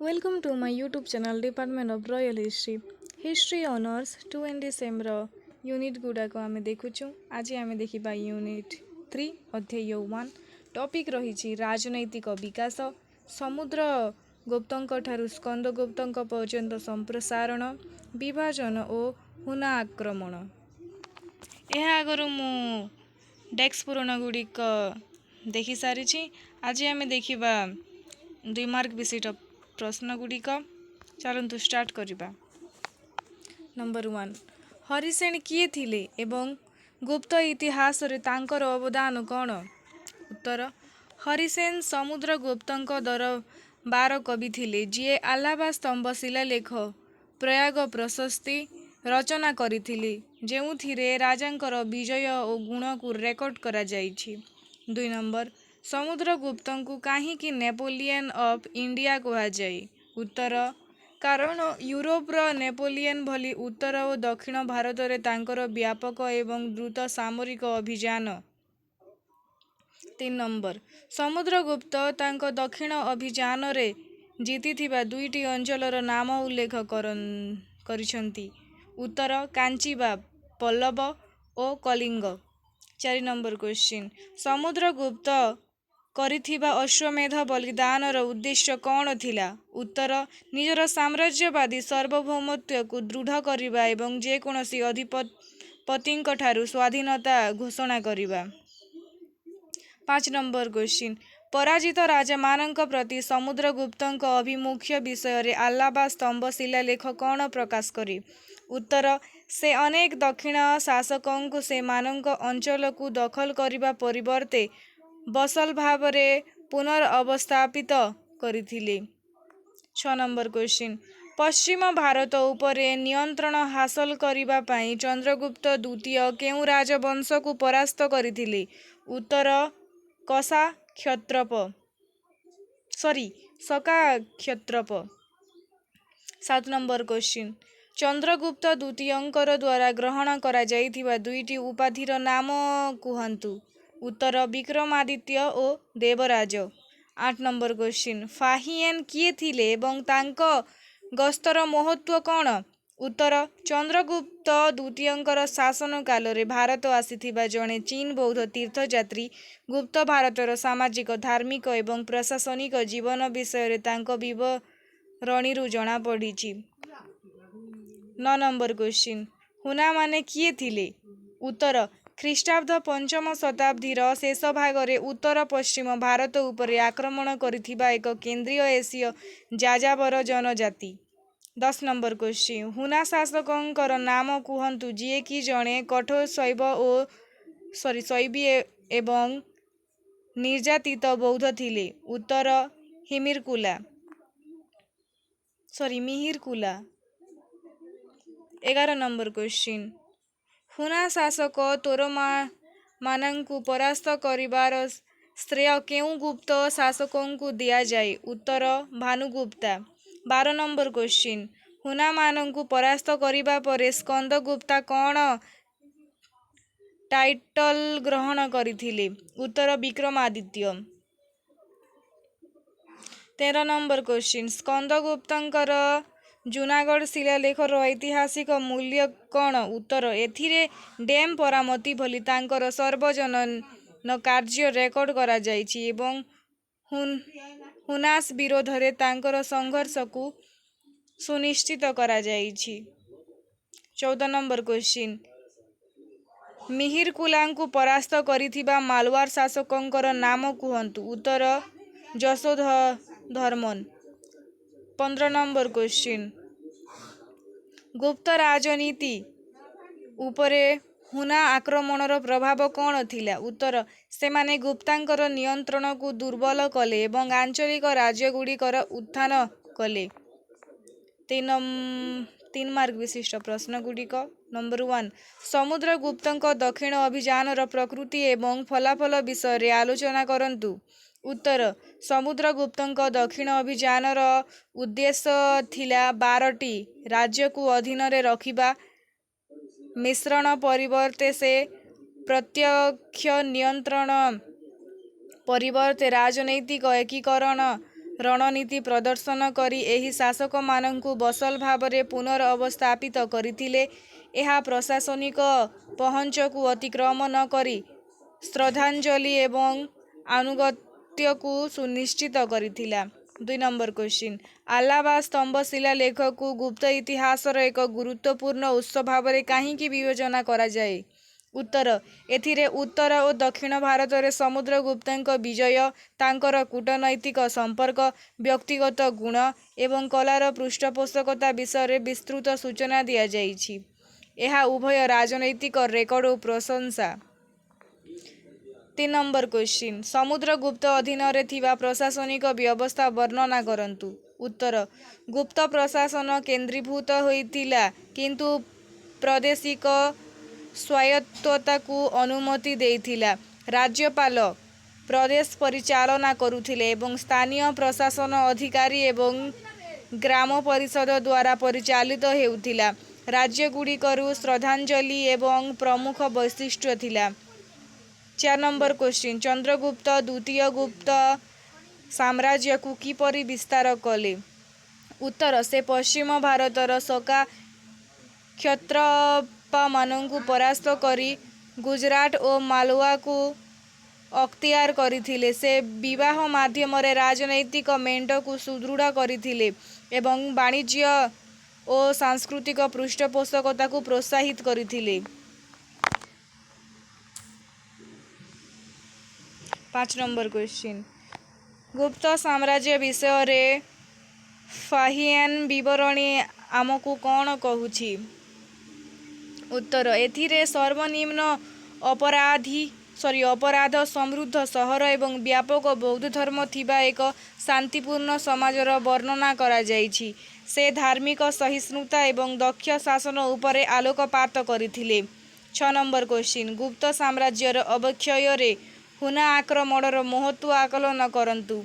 Welcome to my YouTube channel Department of Royal History. History Honors 2 and Decem unit गुड़ाक आम देखुचु। आज आम देखा unit 3 अध्याय 1 टॉपिक रही राजनैतिक विकास समुद्र गुप्तों ठारू स्कंदगुप्तों पर्यंत संप्रसारण विभाजन और हुना आक्रमण। यह आगर मु डेस्क पूरण गुड़िक देखि सारी। आज आम देखा 2 मार्क विशिष्ट प्रश्न गुड़िक। चलतु स्टार्ट करवा। नंबर 1 हरिसेन किए थिले एवं गुप्त इतिहास रे तांकर अवदान कौन? उत्तर हरिसेन समुद्रगुप्तों दरबार कवि थिले जी आलाबा स्तंभ शिलालेख प्रयाग प्रशस्ति रचना करिथिले जेउथिरे राजांकर विजय और गुण को रेकर्ड करा जाइछि। 2 नंबर समुद्रगुप्तों को काहींकि नेपोलियन ऑफ इंडिया कहा जाए? उत्तर कारण यूरोपर नेपोलियन भली उत्तर और दक्षिण भारत रे तांकर व्यापक एवं द्रुत सामरिक अभियान। 3 नंबर समुद्रगुप्त तांको दक्षिण अभियान रे जीतिथिबा 2टी अंचलर नाम उल्लेख करिसंती। उत्तर कांची बा पल्लव और कलिंग। 4 नंबर क्वेश्चन समुद्रगुप्त करिथिबा अश्वमेध बलिदानर उद्देश्य कौन थिला? उत्तर निजर साम्राज्यवादी सार्वभौमत्व को दृढ़ करिबा एवं जेकोसी अधिपतिंक ठारू स्वाधीनता घोषणा करिबा। 5 नंबर क्वेश्चन पराजित राजा मानक प्रति समुद्रगुप्तों अभिमुख्य विषय रे आलाबा स्तंभ शिलालेख कौन प्रकाश करे? उत्तर से अनेक दक्षिण शासकों को से मानक अंचल को दखल करिबा परिवर्ते बसल भाव रे पुनर्अवस्थापित करिथिले। 6 नंबर क्वेश्चन पश्चिम भारत उपरे नियंत्रण हासिल करिबा पई चंद्रगुप्त द्वितीय केउ राजवंश को परास्त करिथिले? उत्तर सका क्षत्रप। 7 नंबर क्वेश्चन चंद्रगुप्त द्वितीयंकर द्वारा ग्रहण करा जाइथिबा 2टी उपाधिर नाम कुहंतु। उत्तर विक्रमादित्य और देवराज। 8 नंबर क्वेश्चन फाहिएन किए थिले एवं तांको गस्तर महत्व कौन? उत्तर चंद्रगुप्त द्वितीयंकर शासन काल रे भारत आसीथिबा जणे चीन बौद्ध तीर्थयात्री गुप्त भारतर सामाजिक धार्मिक एवं प्रशासनिक जीवन विषय रे तांको विवरणी रु जना पड़िछि। 9 नंबर क्वेश्चन हुना माने किए थिले? उत्तर ख्रीष्टाब्द 5म शताब्दीर शेष भाग रे उत्तर पश्चिम भारत उपरे आक्रमण करिथिबा एक केंद्रीय एसीय जाजावर जनजाति। 10 नंबर क्वेश्चन हुना शासकों नाम कुहंतु जी कि जणे कठोर शैवी एवं निर्यातित बौद्ध थिले? उत्तर मिहिरकुला। 11 नंबर क्वेश्चन हुना शासक तोरमानंकु परास्त करिबार श्रेय केउ गुप्त शासकों को दिया जाए? उत्तर भानुगुप्ता। 12 नंबर क्वेश्चन हुना मानंकु परास्त करिबा परे स्कंदगुप्ता कौन टाइटल ग्रहण करिथिले? उत्तर विक्रमादित्य। 13 नंबर क्वेश्चन स्कंदगुप्तंकर जूनागढ़ शिलालेखर ऐतिहासिक मूल्य कौन? उत्तर एथिरे डैम परामती भली तांकर सर्वजनन कार्य रेकर्ड करा जाइछि एवं हुनास विरोध रे तांकर संघर्ष को सुनिश्चित करा जाइछि। 14 नंबर क्वेश्चन मिहिरकुलांकु परास्त करिथिबा मालवार शासकोंकर नाम कुहंतु? उत्तर यशोधर्मन। 15 नंबर क्वेश्चन गुप्त राजनीति उपरे हुना आक्रमणर प्रभाव कौन थिला? उत्तर सेमाने गुप्तांकर नियंत्रण को दुर्बल कले एवं आंचलिक राज्यगुड़िकर उत्थान कले। 3 मार्क विशिष्ट प्रश्न गुड़िक। नंबर 1 समुद्रगुप्तों दक्षिण अभियानर प्रकृति एवं फलाफल विषय रे आलोचना करंतु। उत्तर समुद्रगुप्तों दक्षिण अभियानर उद्देश्य थिला 12टी राज्य को अधीन रे रखिबा मिश्रण परिवर्ते से प्रत्यक्ष नियंत्रण परिवर्ते राजनैतिक एकीकरण ରଣନୀତି ପ୍ରଦର୍ଶନ କରି ଏହି ଶାସକମାନଙ୍କୁ ବସଲ ଭାବରେ ପୁନର ଅବସ୍ଥାପିତ କରିଥିଲେ। ଏହା ପ୍ରଶାସନିକ ପହଞ୍ଚକୁ ଅତିକ୍ରମ ନ କରି ଶ୍ରଦ୍ଧାଞ୍ଜଳି ଏବଂ ଆନୁଗତ୍ୟକୁ ସୁନିଶ୍ଚିତ କରିଥିଲା। 2 ନମ୍ବର କ୍ୱେଶ୍ଚିନ୍, ଆଲାହାବାଦ ସ୍ତମ୍ଭ ଶିଳାଲେଖକୁ ଗୁପ୍ତ ଇତିହାସର ଏକ ଗୁରୁତ୍ୱପୂର୍ଣ୍ଣ ଉତ୍ସ ଭାବରେ କାହିଁକି ବିବେଚନା କରାଯାଏ? ଉତ୍ତର, ଏଥିରେ ଉତ୍ତର ଓ ଦକ୍ଷିଣ ଭାରତରେ ସମୁଦ୍ରଗୁପ୍ତଙ୍କ ବିଜୟ, ତାଙ୍କର କୂଟନୈତିକ ସମ୍ପର୍କ, ବ୍ୟକ୍ତିଗତ ଗୁଣ ଏବଂ କଳାର ପୃଷ୍ଠପୋଷକତା ବିଷୟରେ ବିସ୍ତୃତ ସୂଚନା ଦିଆଯାଇଛି। ଏହା ଉଭୟ ରାଜନୈତିକ ରେକର୍ଡ ଓ ପ୍ରଶଂସା। 3 ନମ୍ବର କ୍ୱେଶ୍ଚିନ୍, ସମୁଦ୍ରଗୁପ୍ତ ଅଧୀନରେ ଥିବା ପ୍ରଶାସନିକ ବ୍ୟବସ୍ଥା ବର୍ଣ୍ଣନା କରନ୍ତୁ। ଉତ୍ତର, ଗୁପ୍ତ ପ୍ରଶାସନ କେନ୍ଦ୍ରୀଭୂତ ହୋଇଥିଲା କିନ୍ତୁ ପ୍ରାଦେଶିକ ସ୍ୱାୟତ୍ତତାକୁ ଅନୁମତି ଦେଇଥିଲା। ରାଜ୍ୟପାଳ ପ୍ରଦେଶ ପରିଚାଳନା କରୁଥିଲେ ଏବଂ ସ୍ଥାନୀୟ ପ୍ରଶାସନ ଅଧିକାରୀ ଏବଂ ଗ୍ରାମ ପରିଷଦ ଦ୍ୱାରା ପରିଚାଳିତ ହେଉଥିଲା। ରାଜ୍ୟଗୁଡ଼ିକରୁ ଶ୍ରଦ୍ଧାଞ୍ଜଳି ଏବଂ ପ୍ରମୁଖ ବୈଶିଷ୍ଟ୍ୟ ଥିଲା। 4 ନମ୍ବର କ୍ୱେଶ୍ଚିନ୍, ଚନ୍ଦ୍ରଗୁପ୍ତ ଦ୍ୱିତୀୟ ଗୁପ୍ତ ସାମ୍ରାଜ୍ୟକୁ କିପରି ବିସ୍ତାର କଲେ? ଉତ୍ତର, ସେ ପଶ୍ଚିମ ଭାରତର ସକା କ୍ଷତ୍ରପମାନଙ୍କୁ ପରାସ୍ତ କରି ଗୁଜରାଟ ଓ ମାଲୱାକୁ ଅକ୍ତିଆର କରିଥିଲେ। ସେ ବିବାହ ମାଧ୍ୟମରେ ରାଜନୈତିକ ମେଣ୍ଟକୁ ସୁଦୃଢ଼ କରିଥିଲେ ଏବଂ ବାଣିଜ୍ୟ ଓ ସାଂସ୍କୃତିକ ପୃଷ୍ଠପୋଷକତାକୁ ପ୍ରୋତ୍ସାହିତ କରିଥିଲେ। 5 ନମ୍ବର କ୍ୱେଶ୍ଚିନ୍, ଗୁପ୍ତ ସାମ୍ରାଜ୍ୟ ବିଷୟରେ ଫାହିୟାନ ବିବରଣୀ ଆମକୁ କ'ଣ କହୁଛି? ଉତ୍ତର, ଏଥିରେ ସର୍ବନିମ୍ନ ଅପରାଧ ସମୃଦ୍ଧ ସହର ଏବଂ ବ୍ୟାପକ ବୌଦ୍ଧଧର୍ମ ଥିବା ଏକ ଶାନ୍ତିପୂର୍ଣ୍ଣ ସମାଜର ବର୍ଣ୍ଣନା କରାଯାଇଛି। ସେ ଧାର୍ମିକ ସହିଷ୍ଣୁତା ଏବଂ ଦକ୍ଷ ଶାସନ ଉପରେ ଆଲୋକପାତ କରିଥିଲେ। 6 ନମ୍ବର କ୍ୱେଶ୍ଚିନ୍, ଗୁପ୍ତ ସାମ୍ରାଜ୍ୟର ଅବକ୍ଷୟରେ ହୁନା ଆକ୍ରମଣର ମହତ୍ତ୍ୱ ଆକଳନ କରନ୍ତୁ।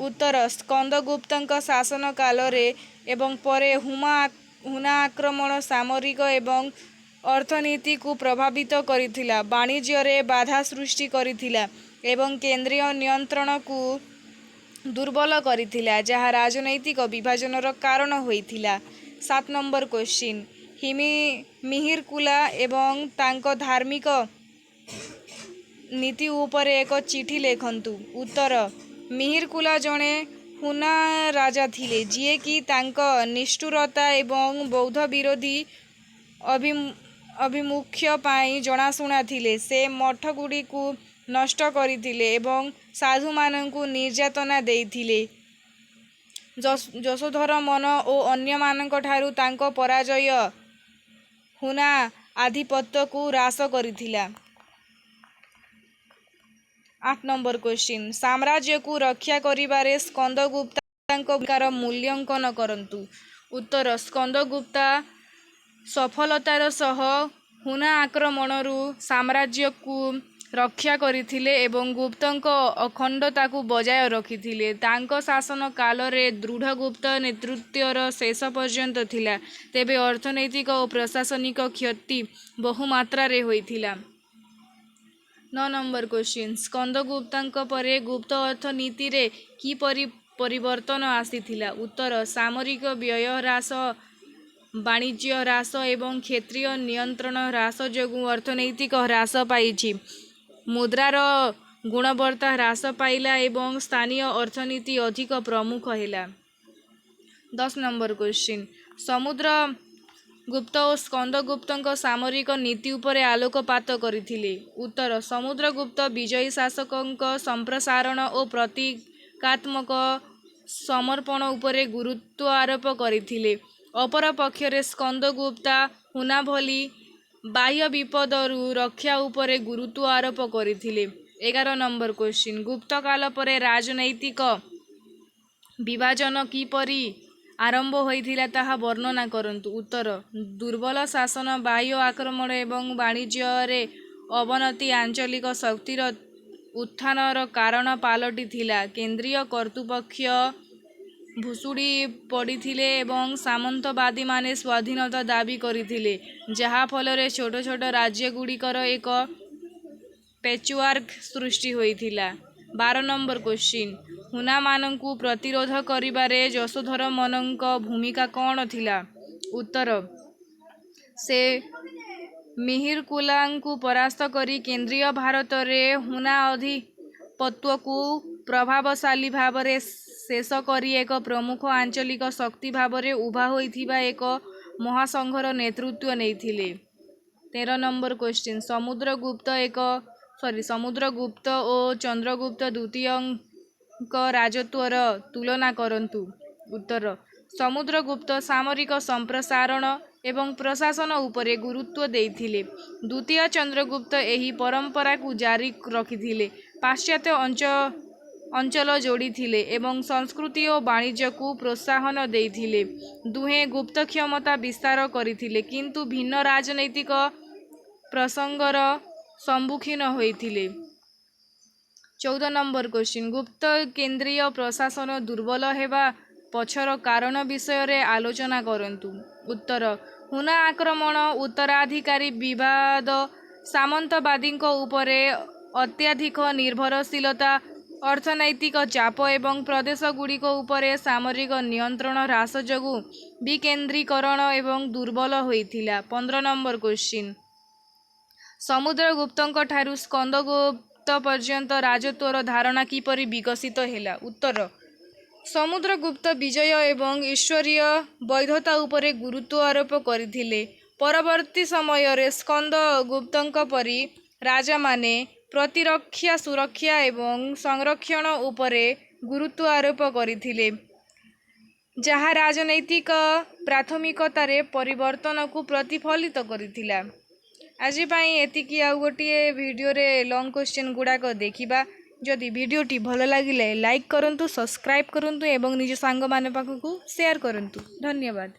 ଉତ୍ତର, ସ୍କନ୍ଦଗୁପ୍ତଙ୍କ ଶାସନ କାଳରେ ଏବଂ ପରେ ହୁନା ଆକ୍ରମଣ ସାମରିକ ଏବଂ ଅର୍ଥନୀତିକୁ ପ୍ରଭାବିତ କରିଥିଲା, ବାଣିଜ୍ୟରେ ବାଧା ସୃଷ୍ଟି କରିଥିଲା ଏବଂ କେନ୍ଦ୍ରୀୟ ନିୟନ୍ତ୍ରଣକୁ ଦୁର୍ବଳ କରିଥିଲା, ଯାହା ରାଜନୈତିକ ବିଭାଜନର କାରଣ ହୋଇଥିଲା। 7 ନମ୍ବର କ୍ୱେଶ୍ଚିନ୍, ମିହିର-କୁଲା ଏବଂ ତାଙ୍କ ଧାର୍ମିକ ନୀତି ଉପରେ ଏକ ଚିଠି ଲେଖନ୍ତୁ। ଉତ୍ତର, ମିହିର-କୁଲା ଜଣେ ହୁନା ରାଜା ଥିଲେ ଯିଏକି ତାଙ୍କ ନିଷ୍ଠୁରତା ଏବଂ ବୌଦ୍ଧ ବିରୋଧୀ ଆଭିମୁଖ୍ୟ ପାଇଁ ଜଣାଶୁଣା ଥିଲେ। ସେ ମଠଗୁଡ଼ିକୁ ନଷ୍ଟ କରିଥିଲେ ଏବଂ ସାଧୁମାନଙ୍କୁ ନିର୍ଯାତନା ଦେଇଥିଲେ। ଯଶୋଧରମନ ଓ ଅନ୍ୟମାନଙ୍କଠାରୁ ତାଙ୍କ ପରାଜୟ ହୁନା ଆଧିପତ୍ୟକୁ ହ୍ରାସ କରିଥିଲା। 8 ନମ୍ବର କ୍ୱେଶ୍ଚିନ୍, ସାମ୍ରାଜ୍ୟକୁ ରକ୍ଷା କରିବାରେ ସ୍କନ୍ଦଗୁପ୍ତଙ୍କ ଭୂମିକାର ମୂଲ୍ୟାଙ୍କନ କରନ୍ତୁ। ଉତ୍ତର, ସ୍କନ୍ଦଗୁପ୍ତା ସଫଳତାର ସହ ହୁନା ଆକ୍ରମଣରୁ ସାମ୍ରାଜ୍ୟକୁ ରକ୍ଷା କରିଥିଲେ ଏବଂ ଗୁପ୍ତଙ୍କ ଅଖଣ୍ଡତାକୁ ବଜାୟ ରଖିଥିଲେ। ତାଙ୍କ ଶାସନ କାଳରେ ଦୃଢ଼ଗୁପ୍ତ ନେତୃତ୍ୱର ଶେଷ ପର୍ଯ୍ୟନ୍ତ ଥିଲା, ତେବେ ଅର୍ଥନୈତିକ ଓ ପ୍ରଶାସନିକ କ୍ଷତି ବହୁମାତ୍ରାରେ ହୋଇଥିଲା। 9 ନମ୍ବର କ୍ୱେଶ୍ଚିନ୍, ସ୍କନ୍ଦଗୁପ୍ତଙ୍କ ପରେ ଗୁପ୍ତ ଅର୍ଥନୀତିରେ କିପରି ପରିବର୍ତ୍ତନ ଆସିଥିଲା? ଉତ୍ତର, ସାମରିକ ବ୍ୟୟ ହ୍ରାସ, ବାଣିଜ୍ୟ ହ୍ରାସ ଏବଂ କ୍ଷେତ୍ରୀୟ ନିୟନ୍ତ୍ରଣ ହ୍ରାସ ଯୋଗୁଁ ଅର୍ଥନୈତିକ ହ୍ରାସ ପାଇଛି। ମୁଦ୍ରାର ଗୁଣବତ୍ତା ହ୍ରାସ ପାଇଲା ଏବଂ ସ୍ଥାନୀୟ ଅର୍ଥନୀତି ଅଧିକ ପ୍ରମୁଖ ହେଲା। 10 ନମ୍ବର କ୍ୱେଶ୍ଚିନ୍, ସମୁଦ୍ରଗୁପ୍ତ ଓ ସ୍କନ୍ଦଗୁପ୍ତଙ୍କ ସାମରିକ ନୀତି ଉପରେ ଆଲୋକପାତ କରିଥିଲେ। ଉତ୍ତର, ସମୁଦ୍ରଗୁପ୍ତ ବିଜୟୀ ଶାସକଙ୍କ ସମ୍ପ୍ରସାରଣ ଓ ପ୍ରତୀକାତ୍ମକ ସମର୍ପଣ ଉପରେ ଗୁରୁତ୍ୱ ଆରୋପ କରିଥିଲେ। ଅପରପକ୍ଷରେ ସ୍କନ୍ଦଗୁପ୍ତା ହୁନା ଭଳି ବାହ୍ୟ ବିପଦରୁ ରକ୍ଷା ଉପରେ ଗୁରୁତ୍ୱ ଆରୋପ କରିଥିଲେ। 11 ନମ୍ବର କ୍ୱେଶ୍ଚିନ୍, ଗୁପ୍ତକାଳ ପରେ ରାଜନୈତିକ ବିଭାଜନ କିପରି ଆରମ୍ଭ ହୋଇଥିଲା ତାହା ବର୍ଣ୍ଣନା କରନ୍ତୁ। ଉତ୍ତର, ଦୁର୍ବଳ ଶାସନ, ବାହ୍ୟ ଆକ୍ରମଣ ଏବଂ ବାଣିଜ୍ୟରେ ଅବନତି ଆଞ୍ଚଳିକ ଶକ୍ତିର ଉତ୍ଥାନର କାରଣ ପାଲଟିଥିଲା। କେନ୍ଦ୍ରୀୟ କର୍ତ୍ତୃପକ୍ଷ ଭୁଷୁଡ଼ି ପଡ଼ିଥିଲେ ଏବଂ ସାମନ୍ତବାଦୀମାନେ ସ୍ୱାଧୀନତା ଦାବି କରିଥିଲେ, ଯାହା ଫଳରେ ଛୋଟ ଛୋଟ ରାଜ୍ୟଗୁଡ଼ିକର ଏକ ପେଚୱାର୍କ ସୃଷ୍ଟି ହୋଇଥିଲା। 12 नंबर क्वेश्चन हुना मानंकु प्रतिरोध करिबारे यशोधर मनंक भूमिका कौन थिला? उत्तर से मिहिरकुलांकु परास्त करी केंद्रीय भारत रे हुना अधिपत्य को प्रभावशाली भावरे शेष करी एक प्रमुख आंचलिक शक्ति भावरे उभा होइथिबा एक महासंघर नेतृत्व नेइथिले। 13 नंबर क्वेश्चन समुद्रगुप्त और चंद्रगुप्त द्वितीय राजत्वर तुलना करंतु। उत्तर समुद्रगुप्त सामरिक संप्रसारण एवं प्रशासन उपरे गुरुत्व देइथिले। द्वितीय चंद्रगुप्त एही परंपरा को जारी रखिथिले। पाश्चात्य अंचल जोड़ीथिले एवं संस्कृति और वाणिज्य को प्रोत्साहन देइथिले। दुहे गुप्त क्षमता विस्तार करिथिले किंतु भिन्न राजनैतिक प्रसंगर सम्मुखीन होइथिले। 14 नंबर क्वेश्चन गुप्त केंद्रीय प्रशासन दुर्बल हेबा पछर कारण विषय रे आलोचना करंतु। उत्तर हुना आक्रमण उत्तराधिकारी विवाद सामंतवादी उपरे अत्याधिक निर्भरशीलता अर्थनैतिक चाप एवं प्रदेश गुड़िक उपरे सामरिक नियंत्रण ह्रास जोगु विकेंद्रीकरण एवं दुर्बल होइथिला। 15 नंबर क्वेश्चन समुद्रगुप्तंक ठारू स्कंदगुप्त पर्यंत राजत्वर धारणा किपरि विकसित हेला? उत्तर समुद्रगुप्त विजय एवं ईश्वरीय वैधता उपरे गुरुत्व आरोप करथिले। परवर्ती समय रे स्कंदगुप्तंक परि राजा माने प्रतिरक्षा सुरक्षा एवं संरक्षण उपरे गुरुत्व आरोप करथिले जहा राजनैतिक प्राथमिकतारे परिवर्तन को प्रतिफलित करथिला। आज पाई एतिकी आउ गोटे वीडियो रे लॉन्ग क्वेश्चन गुड़ाक देखिबा। जदि वीडियोटी भल लागिले लाइक करंतु, सब्सक्राइब करंतु एवं निज सांग माने पाखकु शेयर करंतु। धन्यवाद।